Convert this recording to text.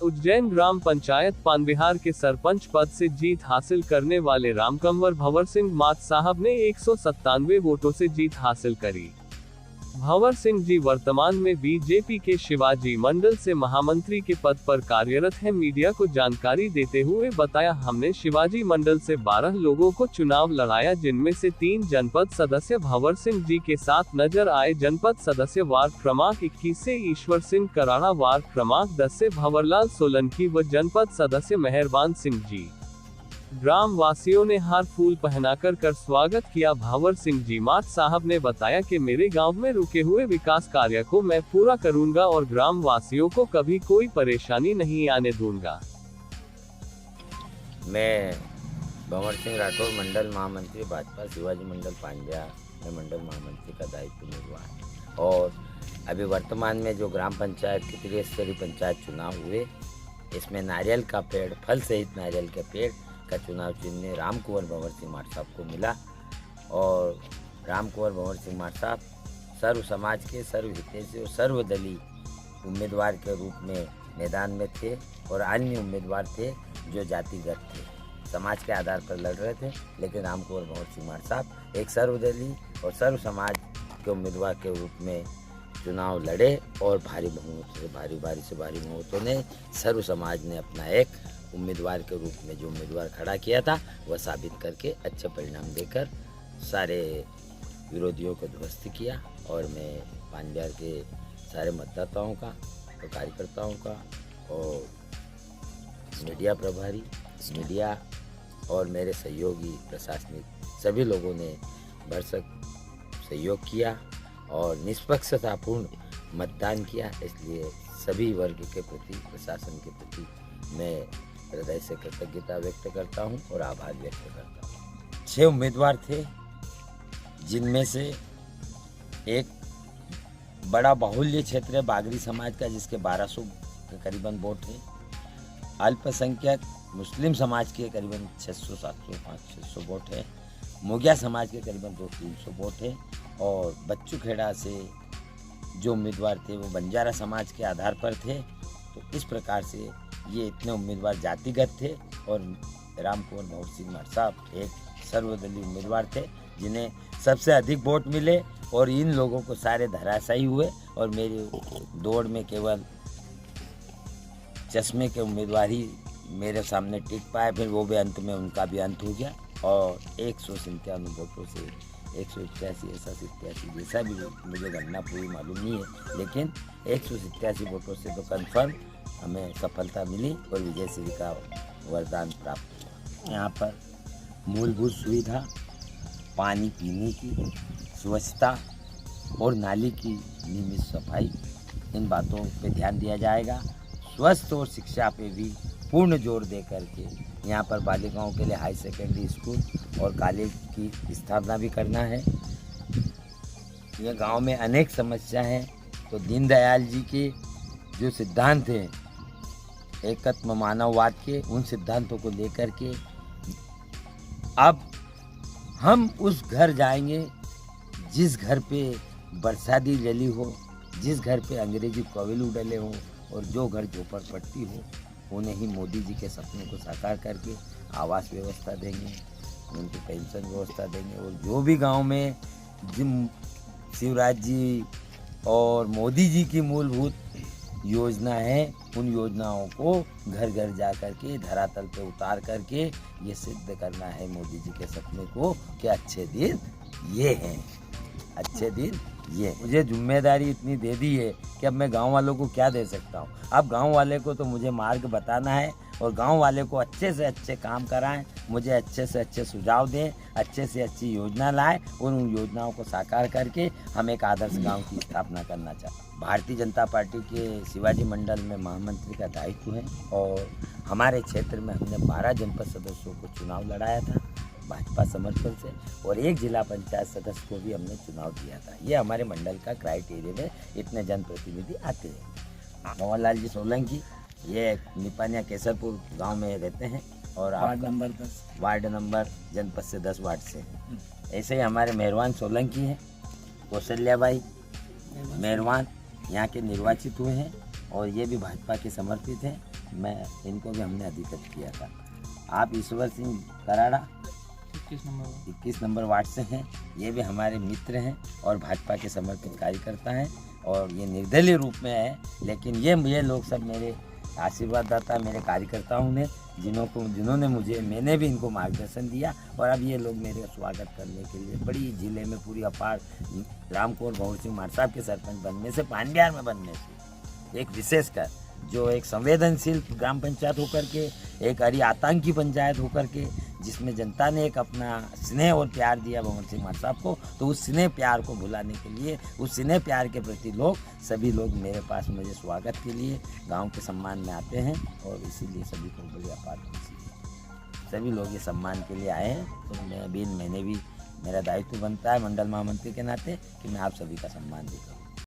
उज्जैन ग्राम पंचायत पानबिहार के सरपंच पद से जीत हासिल करने वाले रामकंवर भंवर सिंह मात साहब ने 197 वोटों से जीत हासिल करी। भंवर सिंह जी वर्तमान में बीजेपी के शिवाजी मंडल से महामंत्री के पद पर कार्यरत हैं। मीडिया को जानकारी देते हुए बताया, हमने शिवाजी मंडल से 12 लोगों को चुनाव लड़ाया, जिनमें से 3 जनपद सदस्य भंवर सिंह जी के साथ नजर आए। जनपद सदस्य वार्ड क्रमांक 21 से ईश्वर सिंह कराड़ा, वार्ड क्रमांक 10 से भंवरलाल सोलंकी व जनपद सदस्य मेहरबान सिंह जी। ग्राम वासियों ने हार फूल पहनाकर कर स्वागत किया। भंवर सिंह जी मात साहब ने बताया कि मेरे गांव में रुके हुए विकास कार्य को मैं पूरा करूंगा और ग्राम वासियों को कभी कोई परेशानी नहीं आने दूंगा। मैं भंवर सिंह राठौर, मंडल महामंत्री भाजपा, शिवाजी मंडल पांड्या में मंडल महामंत्री का दायित्व निर्वाह। और अभी वर्तमान में जो ग्राम पंचायत के त्रिस्तरीय पंचायत चुनाव हुए, इसमें नारियल का पेड़, फल सहित नारियल के पेड़ का चुनाव चिन्ह रामकुंवर भंवर सिंह माट साहब को मिला। और रामकुंवर भंवर सिंह माट साहब सर्व समाज के, सर्वहितैषी और सर्वदलीय उम्मीदवार के रूप में मैदान में थे और अन्य उम्मीदवार थे जो जातिगत थे, समाज के आधार पर लड़ रहे थे। लेकिन रामकुंवर भंवर सिंह माट साहब एक सर्वदलीय और सर्व समाज के उम्मीदवार के रूप में चुनाव लड़े और भारी बहुमतों ने सर्व समाज ने अपना एक उम्मीदवार के रूप में जो उम्मीदवार खड़ा किया था वह साबित करके अच्छे परिणाम देकर सारे विरोधियों को ध्वस्त किया। और मैं पानबिहार के सारे मतदाताओं का और कार्यकर्ताओं का और मीडिया प्रभारी, मीडिया और मेरे सहयोगी प्रशासनिक सभी लोगों ने भरसक सहयोग किया और निष्पक्षतापूर्ण मतदान किया। इसलिए सभी वर्ग के प्रति, प्रशासन के प्रति मैं हृदय से कृतज्ञता व्यक्त करता हूं और आभार व्यक्त करता हूं। 6 उम्मीदवार थे, जिनमें से एक बड़ा बाहुल्य क्षेत्र है बागरी समाज का, जिसके 1200 के करीबन वोट है। अल्पसंख्यक मुस्लिम समाज के करीबन 600, 700, 500 वोट है। मोगिया समाज के करीबन 200-300 वोट है। और बच्चू खेड़ा से जो उम्मीदवार थे वो बंजारा समाज के आधार पर थे। तो इस प्रकार से ये इतने उम्मीदवार जातिगत थे और रामकुंवर भंवर सिंह माट साहब एक सर्वदलीय उम्मीदवार थे, जिन्हें सबसे अधिक वोट मिले। और इन लोगों को सारे धराशायी हुए और मेरी दौड़ में केवल चश्मे के उम्मीदवार ही मेरे सामने टिक पाए। फिर वो भी अंत में उनका भी अंत हो गया और 197 वोटों से 187 ऐसा 87 जैसा भी मुझे गणना पूरी मालूम नहीं है, लेकिन 187 वोटों से तो कन्फर्म हमें सफलता मिली और विजय श्री का वरदान प्राप्त हुआ। यहाँ पर मूलभूत सुविधा, पानी पीने की, स्वच्छता और नाली की नियमित सफाई, इन बातों पे ध्यान दिया जाएगा। स्वास्थ्य और शिक्षा पे भी पूर्ण जोर दे करके यहाँ पर बालिकाओं के लिए हाई सेकेंडरी स्कूल और कॉलेज की स्थापना भी करना है। यह गांव में अनेक समस्या हैं, तो दीनदयाल जी के जो सिद्धांत हैं एकत्व मानववाद के, उन सिद्धांतों को लेकर के अब हम उस घर जाएंगे जिस घर पे बरसाती जली हो, जिस घर पे अंग्रेजी कॉविल डले हो और जो घर झोपड़पट्टी हो, उन्हें ही मोदी जी के सपने को साकार करके आवास व्यवस्था देंगे, उनकी पेंशन व्यवस्था देंगे। और जो भी गांव में जिन शिवराज जी और मोदी जी की मूलभूत योजना है, उन योजनाओं को घर घर जा करके धरातल पे उतार करके ये सिद्ध करना है मोदी जी के सपने को कि अच्छे दिन ये हैं, अच्छे दिन ये। मुझे जिम्मेदारी इतनी दे दी है कि अब मैं गांव वालों को क्या दे सकता हूं। अब गांव वाले को तो मुझे मार्ग बताना है और गांव वाले को अच्छे से अच्छे काम कराएं, मुझे अच्छे से अच्छे सुझाव दें, अच्छे से अच्छी योजना लाएं और उन योजनाओं को साकार करके हम एक आदर्श गांव की स्थापना करना चाहते हैं। भारतीय जनता पार्टी के शिवाजी मंडल में महामंत्री का दायित्व है और हमारे क्षेत्र में हमने 12 जनपद सदस्यों को चुनाव लड़ाया था भाजपा समर्थन से और 1 जिला पंचायत सदस्य को भी हमने चुनाव दिया था। ये हमारे मंडल का क्राइटेरिया में इतने जनप्रतिनिधि आते हैं। भंवरलाल जी सोलंकी ये निपानिया केसरपुर गांव में रहते हैं और वार्ड नंबर जनपद से 10 वार्ड से हैं। ऐसे ही हमारे मेहरबान सोलंकी हैं, कौशल्याबाई मेहरबान यहाँ के निर्वाचित हुए हैं और ये भी भाजपा के समर्पित हैं। मैं इनको भी हमने अधिकृत किया था। आप ईश्वर सिंह कराड़ा 21 नंबर वार्ड से हैं, ये भी हमारे मित्र हैं और भाजपा के समर्पित कार्यकर्ता हैं और ये निर्दलीय रूप में है, लेकिन ये लोग सब मेरे आशीर्वाददाता, मेरे कार्यकर्ताओं ने जिन्होंने मैंने भी इनको मार्गदर्शन दिया और अब ये लोग मेरे स्वागत करने के लिए बड़ी जिले में पूरी अपार रामकोर भंवर सिंह माट साहब के सरपंच बनने से, पानबिहार में बनने से, एक विशेषकर जो एक संवेदनशील ग्राम पंचायत होकर के, एक हरी आतंकी पंचायत होकर के, जिसमें जनता ने एक अपना स्नेह और प्यार दिया भंवर सिंह माट साहब को, तो उस स्नेह प्यार को भुलाने के लिए, उस स्नेह प्यार के प्रति सभी लोग मेरे पास मुझे स्वागत के लिए गांव के सम्मान में आते हैं और इसीलिए सभी को बड़ी अपार खुशी है। सभी लोग ये सम्मान के लिए आए हैं, तो मैंने भी मेरा दायित्व बनता है मंडल महामंत्री के नाते कि मैं आप सभी का सम्मान भी करूँ।